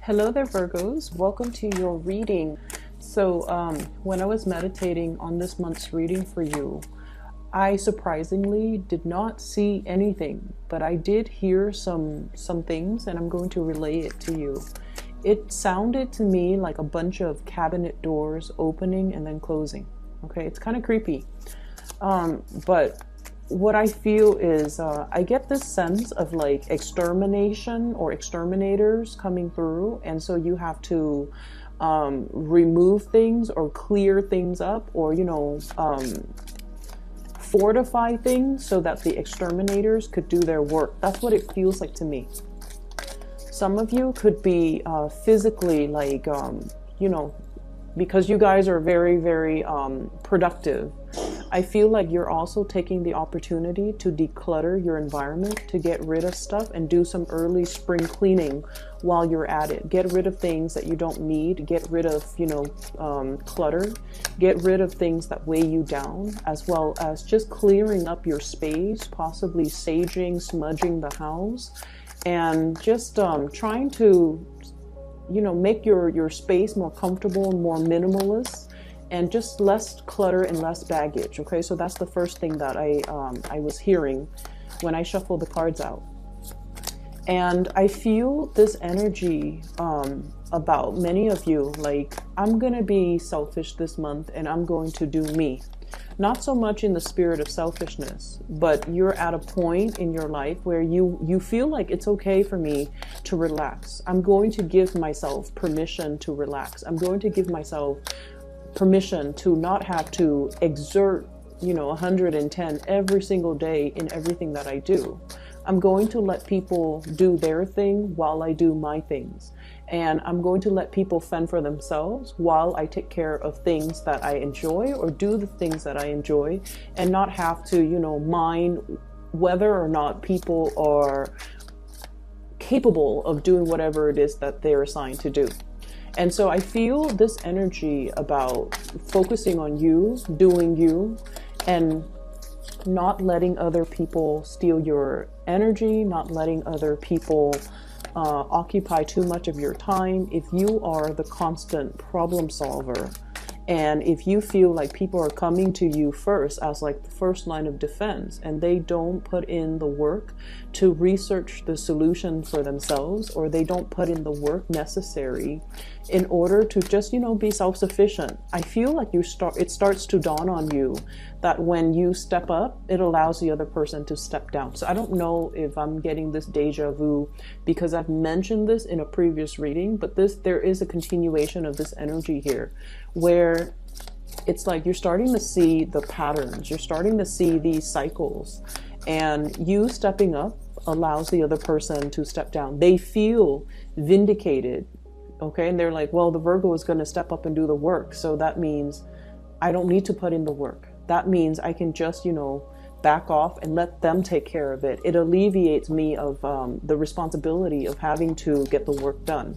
Hello there, Virgos. Welcome to your reading. When I was meditating on this month's reading for you, I surprisingly did not see anything, but I did hear some things, and I'm going to relay it to you. It sounded to me like a bunch of cabinet doors opening and then closing. Okay, it's kind of creepy. But what I feel is I get this sense of like extermination or exterminators coming through, and so you have to remove things or clear things up, or fortify things so that the exterminators could do their work. That's what it feels like to me. Some of you could be physically like because you guys are very, very productive. I feel like you're also taking the opportunity to declutter your environment, to get rid of stuff and do some early spring cleaning while you're at it. Get rid of things that you don't need, get rid of, clutter, get rid of things that weigh you down, as well as just clearing up your space, possibly saging, smudging the house, and just trying to, make your space more comfortable and more minimalist, and just less clutter and less baggage. Okay, so that's the first thing that I was hearing when I shuffled the cards out. And I feel this energy about many of you, like, I'm gonna be selfish this month and I'm going to do me. Not so much in the spirit of selfishness, but you're at a point in your life where you feel like it's okay for me to relax. I'm going to give myself permission to relax. I'm going to give myself permission to not have to exert 110 every single day in everything that I do. I'm going to let people do their thing while I do my things, and I'm going to let people fend for themselves while I take care of things that I enjoy, or do the things that I enjoy, and not have to mind whether or not people are capable of doing whatever it is that they're assigned to do. And so I feel this energy about focusing on you, doing you, and not letting other people steal your energy, not letting other people occupy too much of your time. If you are the constant problem solver, and if you feel like people are coming to you first as like the first line of defense, and they don't put in the work to research the solution for themselves, or they don't put in the work necessary in order to just, be self-sufficient, I feel like it starts to dawn on you that when you step up, it allows the other person to step down. So I don't know if I'm getting this deja vu because I've mentioned this in a previous reading, but there is a continuation of this energy here, where it's like you're starting to see the patterns, you're starting to see these cycles, and you stepping up allows the other person to step down. They feel vindicated, okay? And they're like, well, the Virgo is going to step up and do the work, so that means I don't need to put in the work. That means I can just, back off and let them take care of it. It alleviates me of the responsibility of having to get the work done.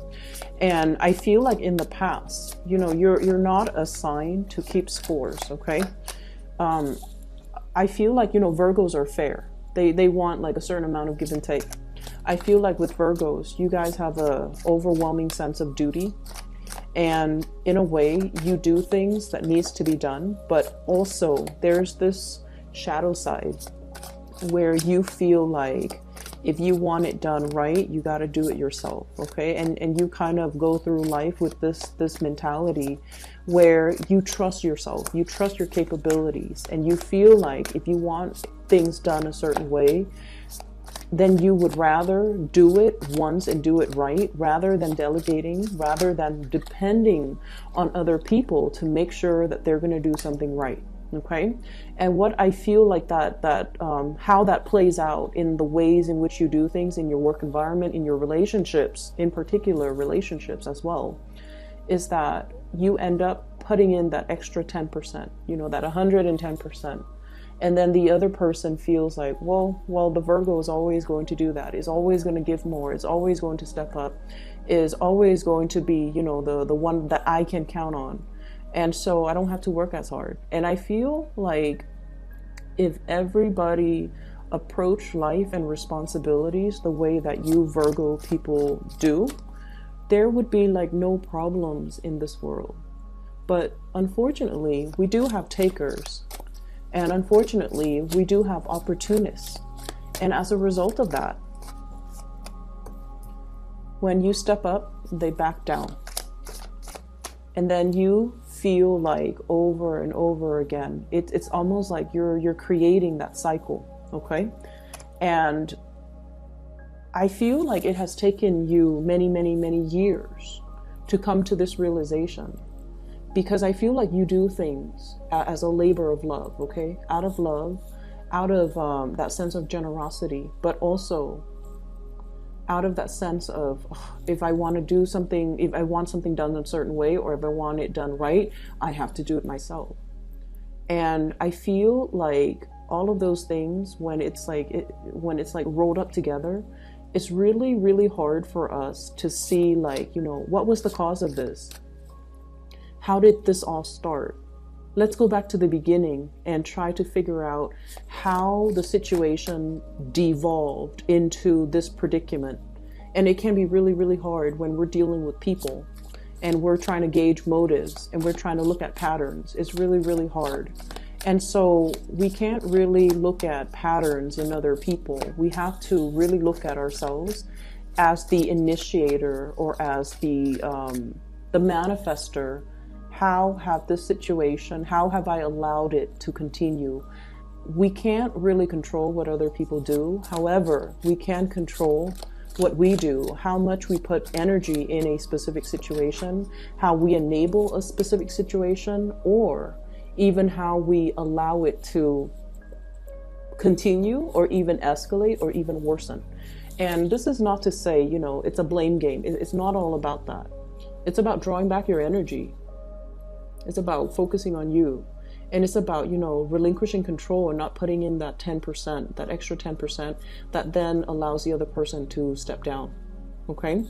And I feel like in the past, you're not assigned to keep scores, okay? I feel like, Virgos are fair. They want like a certain amount of give and take. I feel like with Virgos, you guys have a overwhelming sense of duty. And in a way, you do things that needs to be done, but also there's this shadow side where you feel like if you want it done right, you got to do it yourself, okay? And you kind of go through life with this mentality where you trust yourself, you trust your capabilities, and you feel like if you want things done a certain way, then you would rather do it once and do it right, rather than delegating, rather than depending on other people to make sure that they're going to do something right. Okay. And what I feel like how that plays out in the ways in which you do things in your work environment, in your relationships, in particular relationships as well, is that you end up putting in that extra 10%, that 110%. And then the other person feels like, well, the Virgo is always going to do that, is always going to give more, is always going to step up, is always going to be, the one that I can count on. And so I don't have to work as hard. And I feel like if everybody approached life and responsibilities the way that you Virgo people do, there would be like no problems in this world. But unfortunately, we do have takers. And unfortunately, we do have opportunists. And as a result of that, when you step up, they back down. And then you feel like over and over again, it's almost like you're creating that cycle, okay? And I feel like it has taken you many, many, many years to come to this realization, because I feel like you do things as a labor of love, okay? Out of love, out of that sense of generosity, but also out of that sense of, if I want to do something, if I want something done a certain way, or if I want it done right, I have to do it myself. And I feel like all of those things, when it's like rolled up together, it's really, really hard for us to see, like, you know, what was the cause of this? How did this all start? Let's go back to the beginning and try to figure out how the situation devolved into this predicament. And it can be really, really hard when we're dealing with people and we're trying to gauge motives and we're trying to look at patterns. It's really, really hard. And so we can't really look at patterns in other people. We have to really look at ourselves as the initiator or as the manifester. How have this situation, how have I allowed it to continue? We can't really control what other people do. However, we can control what we do, how much we put energy in a specific situation, how we enable a specific situation, or even how we allow it to continue or even escalate or even worsen. And this is not to say, you know, it's a blame game. It's not all about that. It's about drawing back your energy. It's about focusing on you. And it's about, you know, relinquishing control and not putting in that 10%, that extra 10% that then allows the other person to step down. Okay?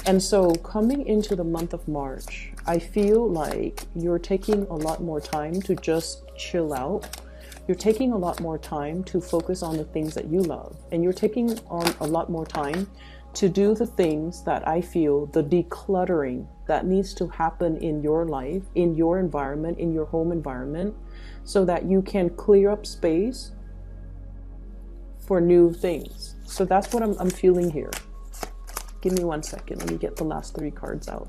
And so coming into the month of March, I feel like you're taking a lot more time to just chill out. You're taking a lot more time to focus on the things that you love. And you're taking on a lot more time to do the things that I feel, the decluttering that needs to happen in your life, in your environment, in your home environment, so that you can clear up space for new things. So that's what I'm feeling here. Give me 1 second. Let me get the last 3 cards out.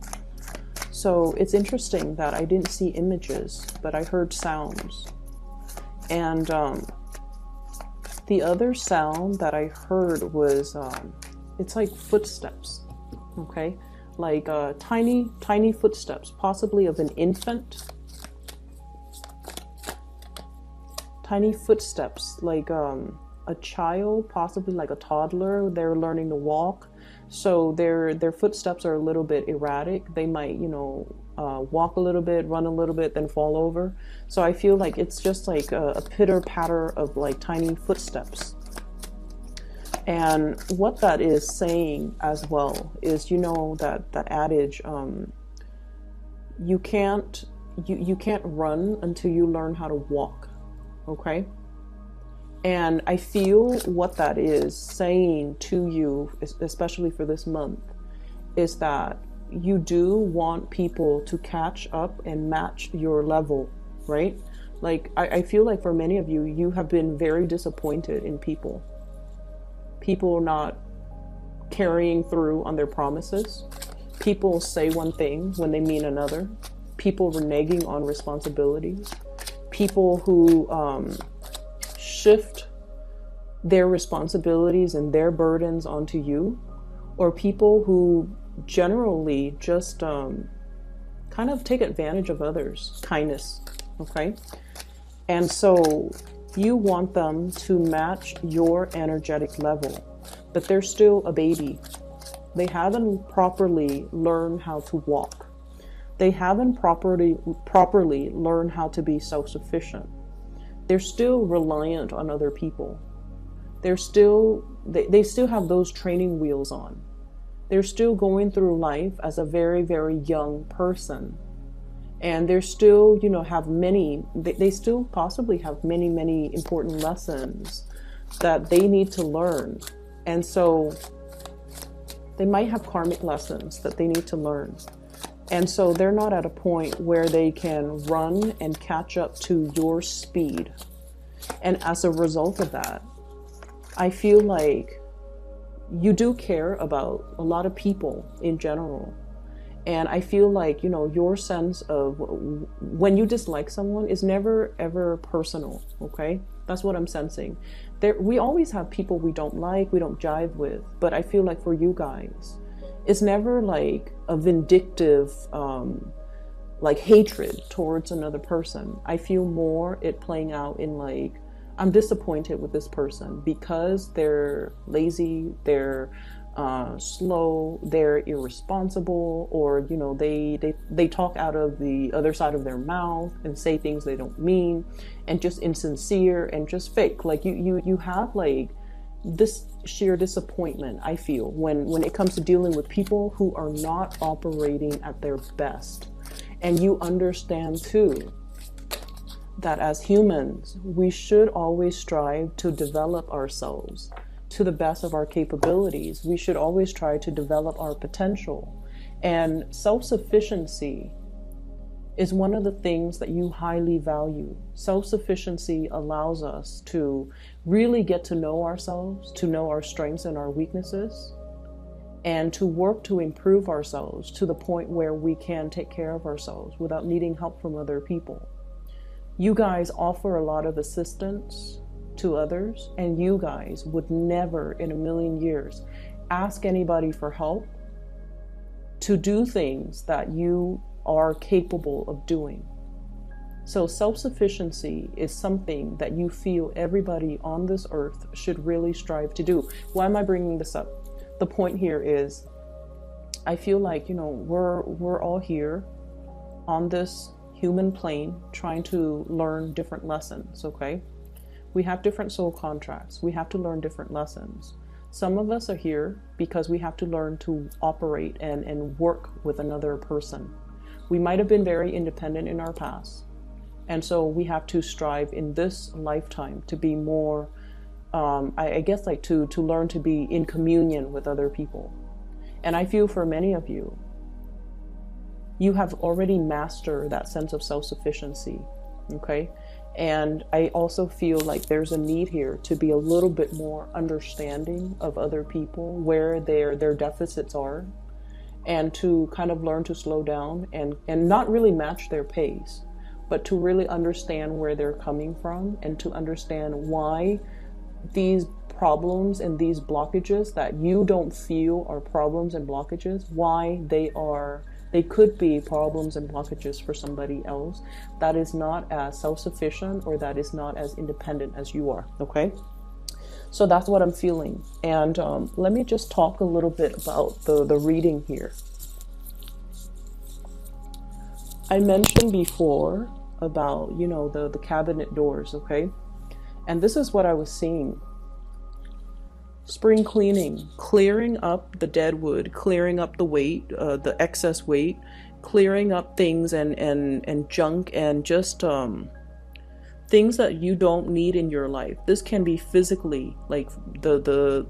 So it's interesting that I didn't see images, but I heard sounds. And the other sound that I heard was, it's like footsteps, okay? Like tiny, tiny footsteps, possibly of an infant. Tiny footsteps, like a child, possibly like a toddler. They're learning to walk. So their footsteps are a little bit erratic. They might, you know, walk a little bit, run a little bit, then fall over. So I feel like it's just like a pitter patter of like tiny footsteps. And what that is saying as well is, you know, that adage, you can't run until you learn how to walk. Okay? And I feel what that is saying to you, especially for this month, is that you do want people to catch up and match your level, right? Like, I feel like for many of you, you have been very disappointed in people. People not carrying through on their promises. People say one thing when they mean another. People reneging on responsibilities. People who shift their responsibilities and their burdens onto you. Or people who generally just kind of take advantage of others. Kindness, okay? And so you want them to match your energetic level, but they're still a baby. They haven't properly learned how to walk. They haven't properly learned how to be self-sufficient. They're still reliant on other people. They still have those training wheels on. They're still going through life as a very, very young person. And they're still, you know, they still possibly have many, many important lessons that they need to learn. And so They might have karmic lessons that they need to learn. And so they're not at a point where they can run and catch up to your speed. And as a result of that, I feel like you do care about a lot of people in general. And I feel like, you know, your sense of when you dislike someone is never ever personal, okay? That's what I'm sensing. We always have people we don't like, we don't jive with, but I feel like for you guys, it's never like a vindictive, like hatred towards another person. I feel more it playing out in like, I'm disappointed with this person because they're lazy, they're slow, they're irresponsible, or you know, they talk out of the other side of their mouth and say things they don't mean, and just insincere and just fake. Like you have like this sheer disappointment, I feel, when it comes to dealing with people who are not operating at their best. And you understand too that as humans, we should always strive to develop ourselves to the best of our capabilities. We should always try to develop our potential. And self-sufficiency is one of the things that you highly value. Self-sufficiency allows us to really get to know ourselves, to know our strengths and our weaknesses, and to work to improve ourselves to the point where we can take care of ourselves without needing help from other people. You guys offer a lot of assistance to others, and you guys would never in a million years ask anybody for help to do things that you are capable of doing. So self-sufficiency is something that you feel everybody on this earth should really strive to do. Why am I bringing this up? The point here is, I feel like, you know, we're all here on this human plane trying to learn different lessons, okay? We have different soul contracts. We have to learn different lessons. Some of us are here because we have to learn to operate and work with another person. We might have been very independent in our past. And so we have to strive in this lifetime to be more, I guess, like to learn to be in communion with other people. And I feel for many of you, you have already mastered that sense of self-sufficiency, okay? And I also feel like there's a need here to be a little bit more understanding of other people, where their deficits are, and to kind of learn to slow down and not really match their pace, but to really understand where they're coming from and to understand why these problems and these blockages that you don't feel are problems and blockages, why they could be problems and blockages for somebody else that is not as self-sufficient or that is not as independent as you are, okay? So that's what I'm feeling. And let me just talk a little bit about the reading here. I mentioned before about, you know, the cabinet doors, okay? And this is what I was seeing. Spring cleaning, clearing up the dead wood, clearing up the weight, the excess weight, clearing up things and junk and just things that you don't need in your life. This can be physically, like the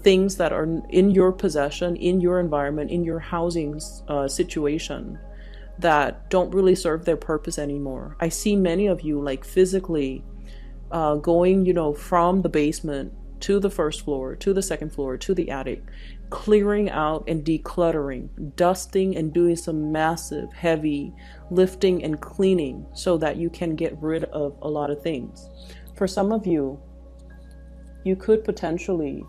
things that are in your possession, in your environment, in your housing situation that don't really serve their purpose anymore. I see many of you like physically going, you know, from the basement to the first floor, to the second floor, to the attic, clearing out and decluttering, dusting and doing some massive, heavy lifting and cleaning so that you can get rid of a lot of things. For some of you, you could potentially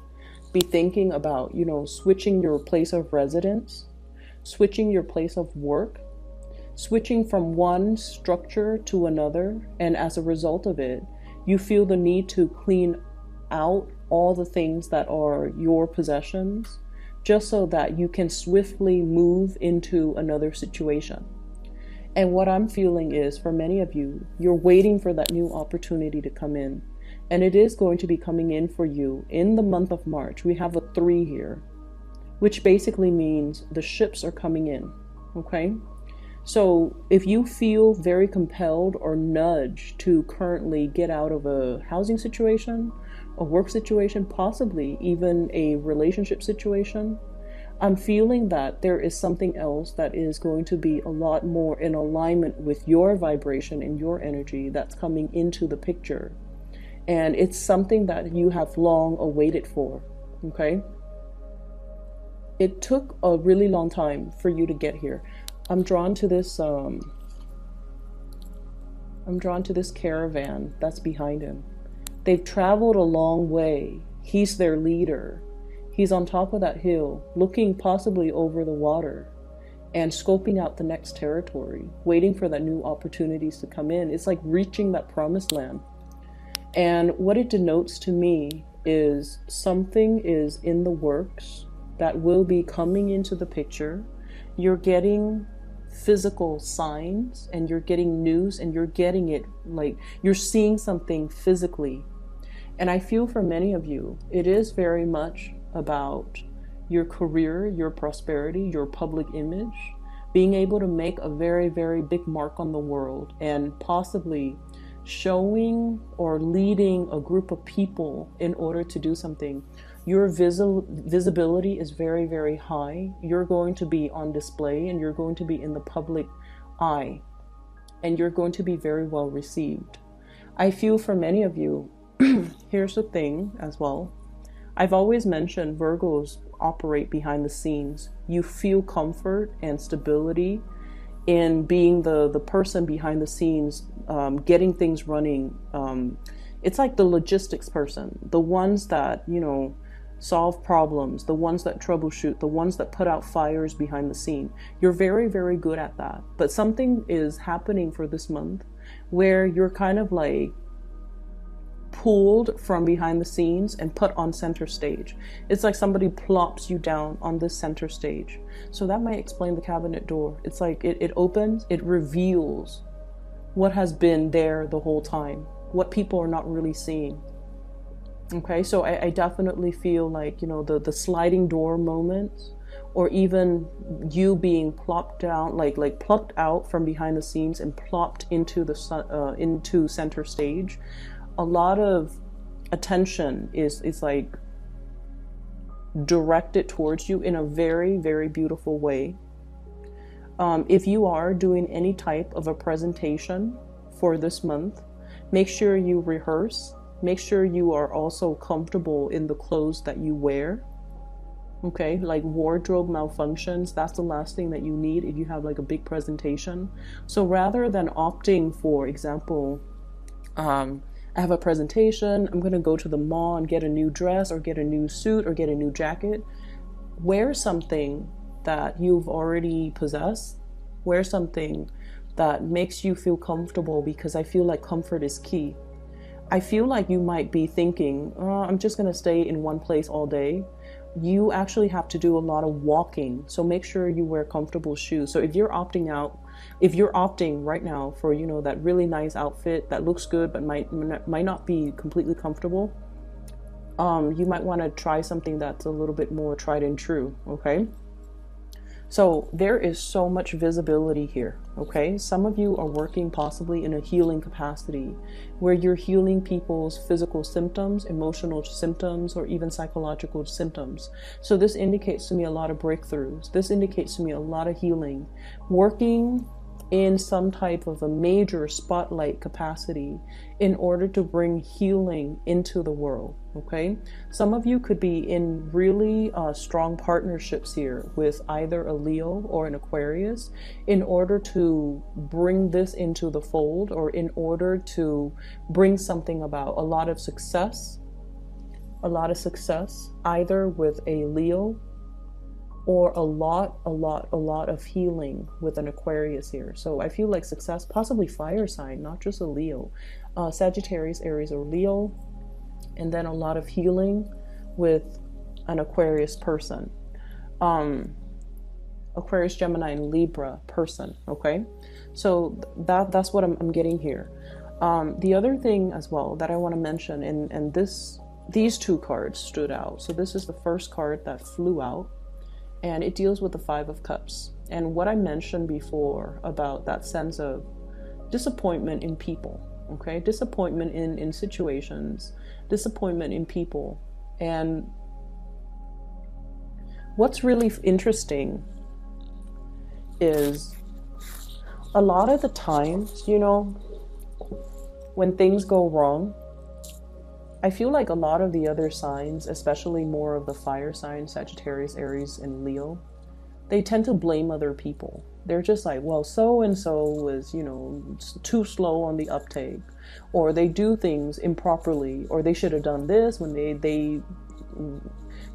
be thinking about, you know, switching your place of residence, switching your place of work, switching from one structure to another, and as a result of it, you feel the need to clean out all the things that are your possessions, just so that you can swiftly move into another situation. And what I'm feeling is, for many of you, you're waiting for that new opportunity to come in. And it is going to be coming in for you in the month of March. We have a 3 here, which basically means the ships are coming in, okay? So if you feel very compelled or nudged to currently get out of a housing situation, a work situation, possibly even a relationship situation, I'm feeling that there is something else that is going to be a lot more in alignment with your vibration and your energy that's coming into the picture. And it's something that you have long awaited for, okay? It took a really long time for you to get here. I'm drawn to this caravan that's behind him. They've traveled a long way. He's their leader. He's on top of that hill, looking possibly over the water and scoping out the next territory, waiting for that new opportunities to come in. It's like reaching that promised land. And what it denotes to me is something is in the works that will be coming into the picture. You're getting physical signs and you're getting news and you're getting it, like you're seeing something physically. And I feel for many of you, it is very much about your career, your prosperity, your public image, being able to make a very, very big mark on the world and possibly showing or leading a group of people in order to do something. Your visibility is very, very high. You're going to be on display and you're going to be in the public eye and you're going to be very well received. I feel for many of you, here's the thing as well. I've always mentioned Virgos operate behind the scenes. You feel comfort and stability in being the person behind the scenes, getting things running. It's like the logistics person, the ones that, you know, solve problems, the ones that troubleshoot, the ones that put out fires behind the scene. You're very, very good at that. But something is happening for this month where you're kind of like pulled from behind the scenes and put on center stage. It's like somebody plops you down on this center stage. So that might explain the cabinet door. It's like it opens, it reveals what has been there the whole time, what people are not really seeing. Okay, so I definitely feel like, you know, the sliding door moments, or even you being plopped down, like plucked out from behind the scenes and plopped into the into center stage. A lot of attention is like directed towards you in a very, very beautiful way. If you are doing any type of a presentation for this month, make sure you rehearse. Make sure you are also comfortable in the clothes that you wear. Okay, like wardrobe malfunctions, that's the last thing that you need if you have like a big presentation. So rather than opting, for example, I have a presentation, I'm going to go to the mall and get a new dress or get a new suit or get a new jacket. Wear something that you've already possessed. Wear something that makes you feel comfortable, because I feel like comfort is key. I feel like you might be thinking, oh, I'm just going to stay in one place all day. You actually have to do a lot of walking. So make sure you wear comfortable shoes. So if you're opting right now for, you know, that really nice outfit that looks good but might not be completely comfortable, you might want to try something that's a little bit more tried and true. Okay, so there is so much visibility here. Okay, some of you are working possibly in a healing capacity where you're healing people's physical symptoms, emotional symptoms, or even psychological symptoms. So this indicates to me a lot of breakthroughs. This indicates to me a lot of healing. Working in some type of a major spotlight capacity in order to bring healing into the world. Okay, some of you could be in really strong partnerships here with either a Leo or an Aquarius in order to bring this into the fold, or in order to bring something about. A lot of success either with a Leo, or a lot of healing with an Aquarius here. So I feel like success, possibly fire sign, not just a Leo, Sagittarius, Aries, or Leo, and then a lot of healing with an Aquarius person, Aquarius, Gemini, and Libra person. Okay, so that's what I'm getting here. The other thing as well that I want to mention, and these two cards stood out. So this is the first card that flew out, and it deals with the Five of Cups. And what I mentioned before about that sense of disappointment in people, okay? Disappointment in situations, disappointment in people. And What's really interesting is a lot of the times, you know, when things go wrong, I feel like a lot of the other signs, especially more of the fire signs, Sagittarius, Aries, and Leo, they tend to blame other people. They're just like, well, so-and-so was, you know, too slow on the uptake, or they do things improperly, or they should have done this when they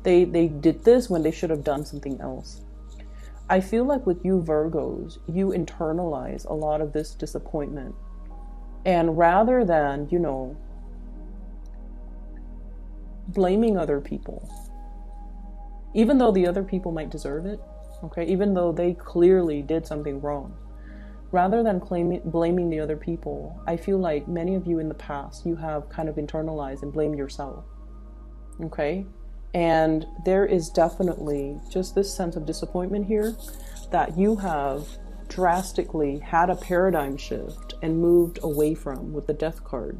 did this when they should have done something else. I feel like with you Virgos, you internalize a lot of this disappointment. And rather than, you know, blaming other people, even though the other people might deserve it, okay, even though they clearly did something wrong, rather than blaming the other people, I feel like many of you in the past, you have kind of internalized and blamed yourself, okay? And there is definitely just this sense of disappointment here that you have drastically had a paradigm shift and moved away from with the Death card.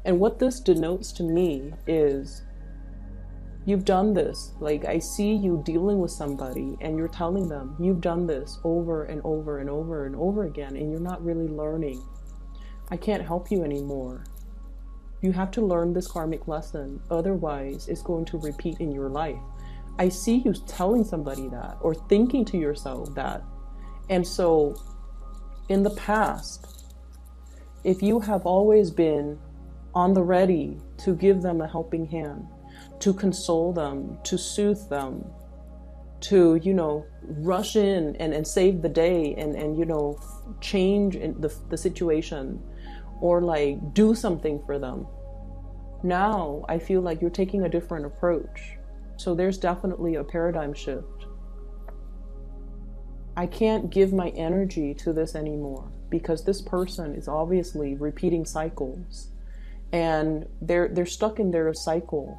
And what this denotes to me is you've done this. Like, I see you dealing with somebody and you're telling them you've done this over and over and over and over again, and you're not really learning. I can't help you anymore. You have to learn this karmic lesson. Otherwise, it's going to repeat in your life. I see you telling somebody that or thinking to yourself that. And so in the past, if you have always been on the ready to give them a helping hand, to console them, to soothe them, to, you know, rush in and save the day and you know, change in the situation, or like do something for them. Now I feel like you're taking a different approach. So there's definitely a paradigm shift. I can't give my energy to this anymore because this person is obviously repeating cycles. And they're stuck in their cycle.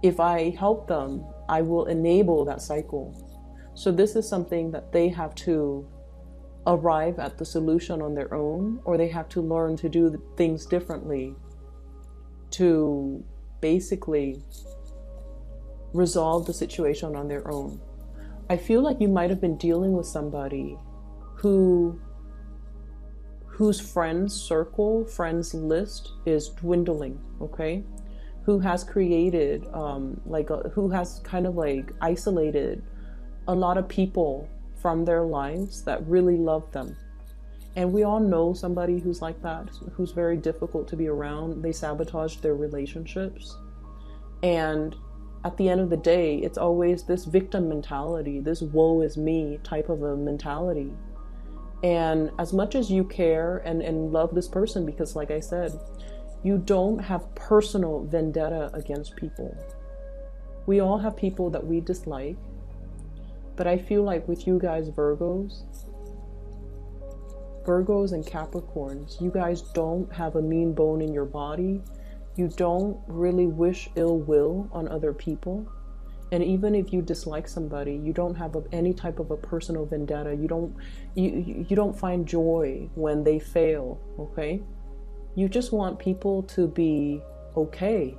If I help them, I will enable that cycle. So this is something that they have to arrive at the solution on their own, or they have to learn to do things differently to basically resolve the situation on their own. I feel like you might have been dealing with somebody whose friends circle, friends list is dwindling, okay? Who has created, who has kind of like isolated a lot of people from their lives that really love them. And we all know somebody who's like that, who's very difficult to be around. They sabotage their relationships. And at the end of the day, it's always this victim mentality, this woe is me type of a mentality. And as much as you care and love this person, because like I said, you don't have personal vendetta against people. We all have people that we dislike, but I feel like with you guys Virgos and Capricorns, you guys don't have a mean bone in your body. You don't really wish ill will on other people. And even if you dislike somebody, you don't have any type of a personal vendetta. You don't find joy when they fail, okay? You just want people to be okay.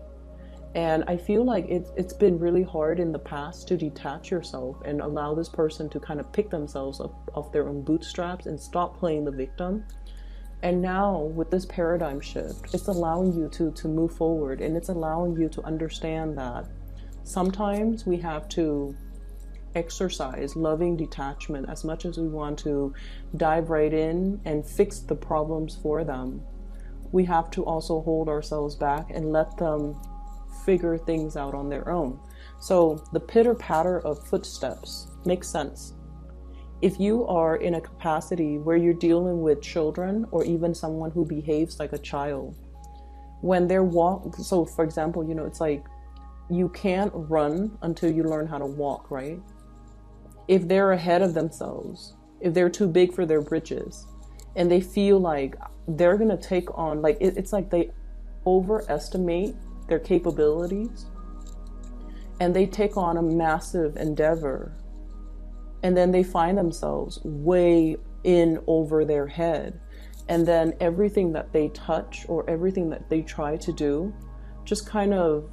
And I feel like it's been really hard in the past to detach yourself and allow this person to kind of pick themselves up off their own bootstraps and stop playing the victim. And now with this paradigm shift, it's allowing you to move forward, and it's allowing you to understand that sometimes we have to exercise loving detachment as much as we want to dive right in and fix the problems for them. We have to also hold ourselves back and let them figure things out on their own. So the pitter-patter of footsteps makes sense. If you are in a capacity where you're dealing with children or even someone who behaves like a child, when they're so for example, you know, it's like you can't run until you learn how to walk, right? If they're ahead of themselves, if they're too big for their britches, and they feel like they're gonna take on, like it's like they overestimate their capabilities and they take on a massive endeavor, and then they find themselves way in over their head, and then everything that they touch or everything that they try to do just kind of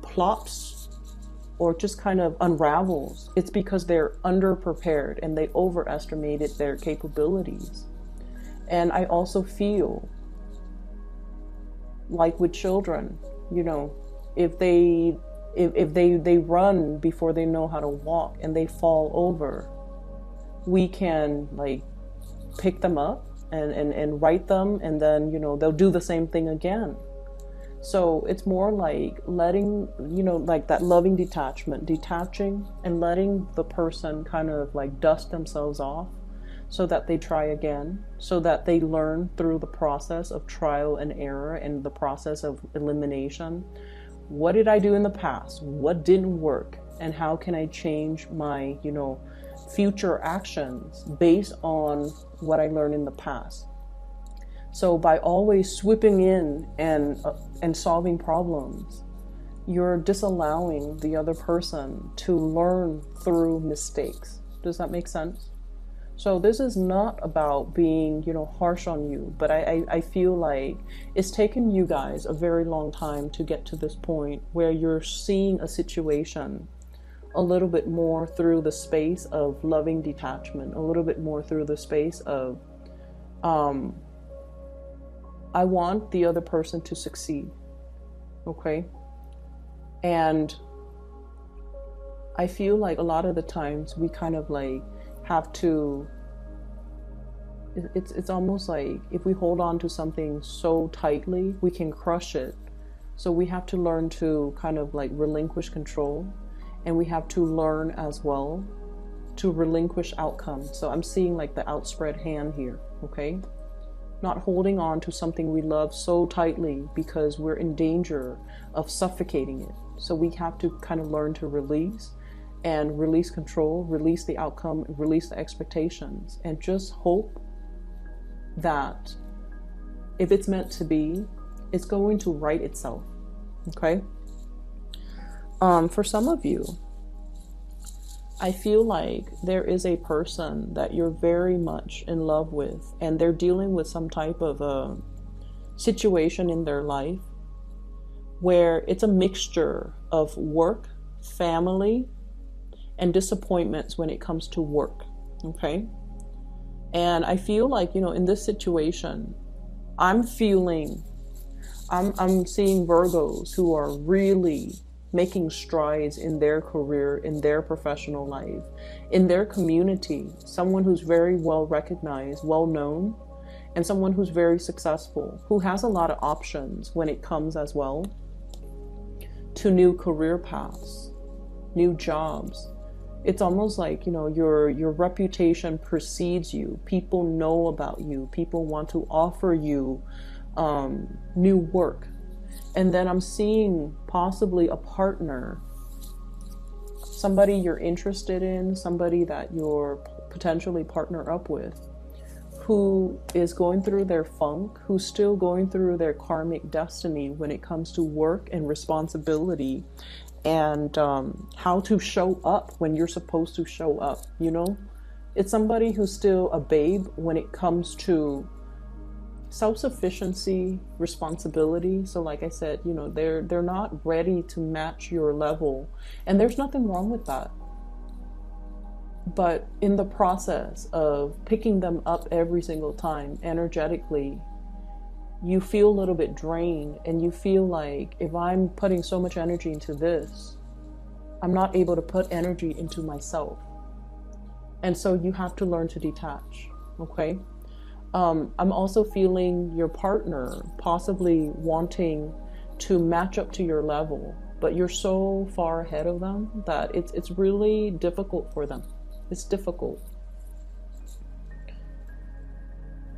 plops or just kind of unravels, it's because they're underprepared and they overestimated their capabilities. And I also feel like with children, you know, if they run before they know how to walk and they fall over, we can like pick them up and right them, and then, you know, they'll do the same thing again. So it's more like letting, you know, like that loving detachment, detaching and letting the person kind of like dust themselves off so that they try again, so that they learn through the process of trial and error and the process of elimination. What did I do in the past? What didn't work? And how can I change my, you know, future actions based on what I learned in the past? So by always swooping in and solving problems, you're disallowing the other person to learn through mistakes. Does that make sense? So this is not about being, you know, harsh on you, but I feel like it's taken you guys a very long time to get to this point where you're seeing a situation a little bit more through the space of loving detachment, a little bit more through the space of, I want the other person to succeed, okay? And I feel like a lot of the times we kind of like have to, it's almost like if we hold on to something so tightly, we can crush it. So we have to learn to kind of like relinquish control, and we have to learn as well to relinquish outcomes. So I'm seeing like the outspread hand here, okay? Not holding on to something we love so tightly because we're in danger of suffocating it. So we have to kind of learn to release and release control, release the outcome, release the expectations, and just hope that if it's meant to be, it's going to right itself, okay? For some of you, I feel like there is a person that you're very much in love with, and they're dealing with some type of a situation in their life where it's a mixture of work, family, and disappointments when it comes to work, okay? And I feel like, you know, in this situation, I'm seeing Virgos who are really making strides in their career, in their professional life, in their community, someone who's very well recognized, well known, and someone who's very successful, who has a lot of options when it comes as well to new career paths, new jobs. It's almost like, you know, your reputation precedes you. People know about you. People want to offer you new work. And then I'm seeing possibly a partner, somebody you're interested in, somebody that you're potentially partner up with, who is going through their funk, who's still going through their karmic destiny when it comes to work and responsibility, and how to show up when you're supposed to show up, you know? It's somebody who's still a babe when it comes to self-sufficiency, responsibility. So like I said, you know, they're not ready to match your level, and there's nothing wrong with that. But in the process of picking them up every single time energetically, you feel a little bit drained, and you feel like, if I'm putting so much energy into this, I'm not able to put energy into myself. And so you have to learn to detach, okay? I'm also feeling your partner possibly wanting to match up to your level, but you're so far ahead of them that it's really difficult for them. It's difficult.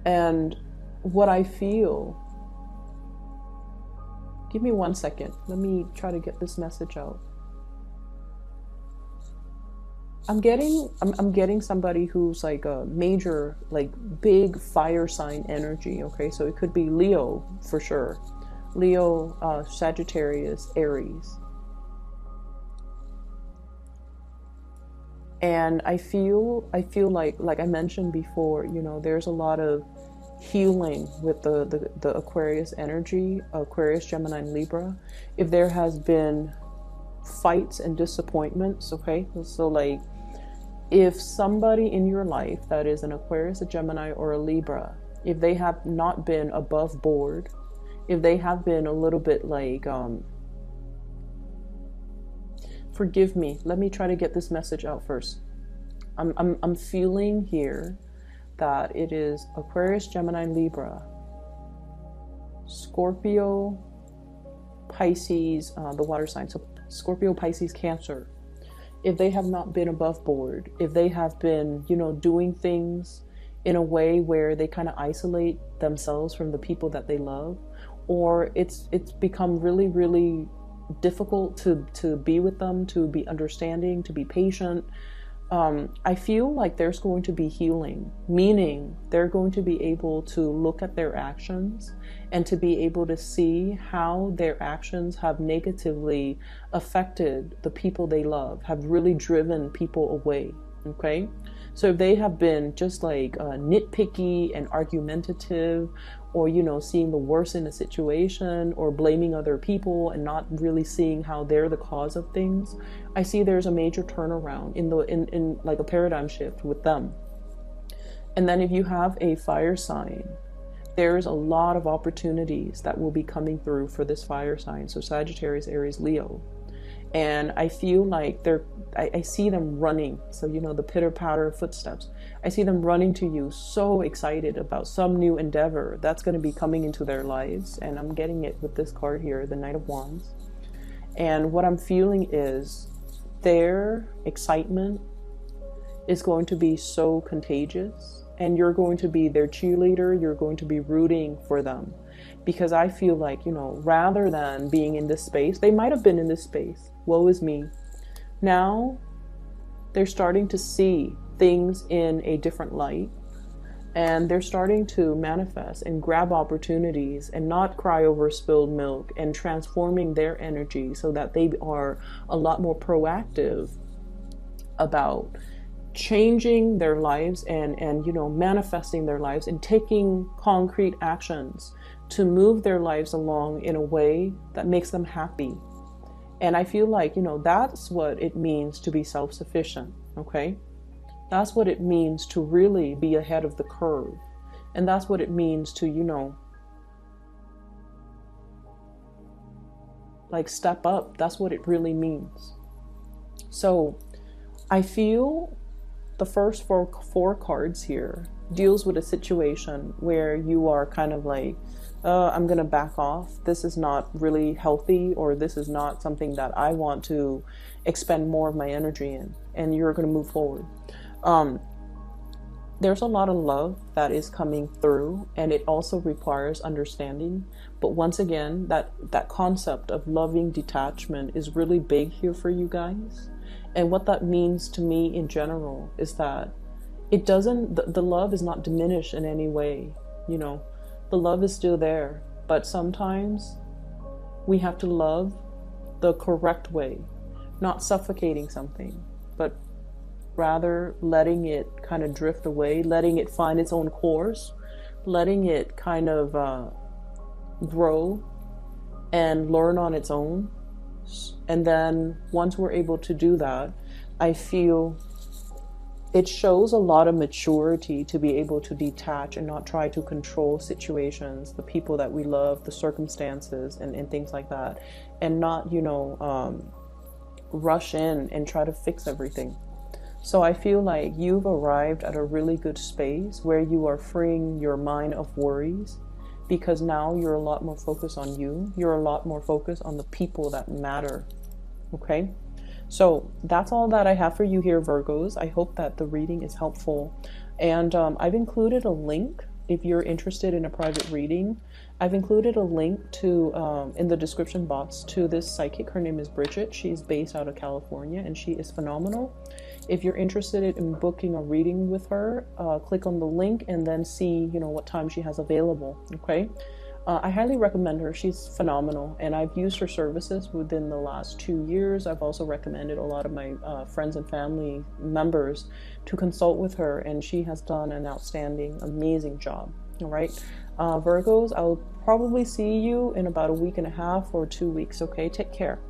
And what I feel, give me 1 second. Let me try to get this message out. I'm getting somebody who's like a major, like big fire sign energy, okay? So it could be Leo for sure. Leo, Sagittarius, Aries. And I feel like I mentioned before, you know, there's a lot of healing with the Aquarius energy, Aquarius, Gemini, and Libra. If there has been fights and disappointments, okay? So like, if somebody in your life that is an Aquarius, a Gemini, or a Libra, if they have not been above board, if they have been a little bit like, forgive me, let me try to get this message out first. I'm feeling here that it is Aquarius, Gemini, Libra, Scorpio, Pisces, the water sign, so Scorpio, Pisces, Cancer. If they have not been above board, if they have been, you know, doing things in a way where they kind of isolate themselves from the people that they love, or it's become really, really difficult to be with them, to be understanding, to be patient, I feel like there's going to be healing, meaning they're going to be able to look at their actions and to be able to see how their actions have negatively affected the people they love, have really driven people away. Okay, so if they have been just like nitpicky and argumentative, or, you know, seeing the worst in a situation, or blaming other people and not really seeing how they're the cause of things, I see there's a major turnaround in like a paradigm shift with them. And then if you have a fire sign, there's a lot of opportunities that will be coming through for this fire sign. So Sagittarius, Aries, Leo. And I feel like I see them running. So, you know, the pitter patter footsteps. I see them running to you, so excited about some new endeavor that's going to be coming into their lives. And I'm getting it with this card here, the Knight of Wands. And what I'm feeling is their excitement is going to be so contagious. And you're going to be their cheerleader. You're going to be rooting for them. Because I feel like, you know, rather than being in this space, they might have been in this space. Woe is me. Now they're starting to see things in a different light, and they're starting to manifest and grab opportunities and not cry over spilled milk, and transforming their energy so that they are a lot more proactive about changing their lives and you know, manifesting their lives and taking concrete actions to move their lives along in a way that makes them happy. And I feel like, you know, that's what it means to be self-sufficient, okay? That's what it means to really be ahead of the curve. And that's what it means to, you know, like step up. That's what it really means. So I feel the first four cards here deals with a situation where you are kind of like, I'm going to back off. This is not really healthy, or this is not something that I want to expend more of my energy in. And you're going to move forward. There's a lot of love that is coming through, and it also requires understanding. But once again, that concept of loving detachment is really big here for you guys. And what that means to me in general is that it doesn't, the love is not diminished in any way, you know. The love is still there, but sometimes we have to love the correct way, not suffocating something, but rather letting it kind of drift away, letting it find its own course, letting it kind of grow and learn on its own. And then once we're able to do that, I feel it shows a lot of maturity to be able to detach and not try to control situations, the people that we love, the circumstances, and things like that. And not, you know, rush in and try to fix everything. So I feel like you've arrived at a really good space where you are freeing your mind of worries, because now you're a lot more focused on you. You're a lot more focused on the people that matter. Okay? So that's all that I have for you here, Virgos. I hope that the reading is helpful. And I've included a link if you're interested in a private reading. I've included a link to in the description box to this psychic. Her name is Bridget. She's based out of California, and she is phenomenal. If you're interested in booking a reading with her, click on the link and then see, you know, what time she has available. Okay. I highly recommend her. She's phenomenal, and I've used her services within the last 2 years. I've also recommended a lot of my friends and family members to consult with her, and she has done an outstanding, amazing job. All right, Virgos, I'll probably see you in about a week and a half or 2 weeks. Okay, take care.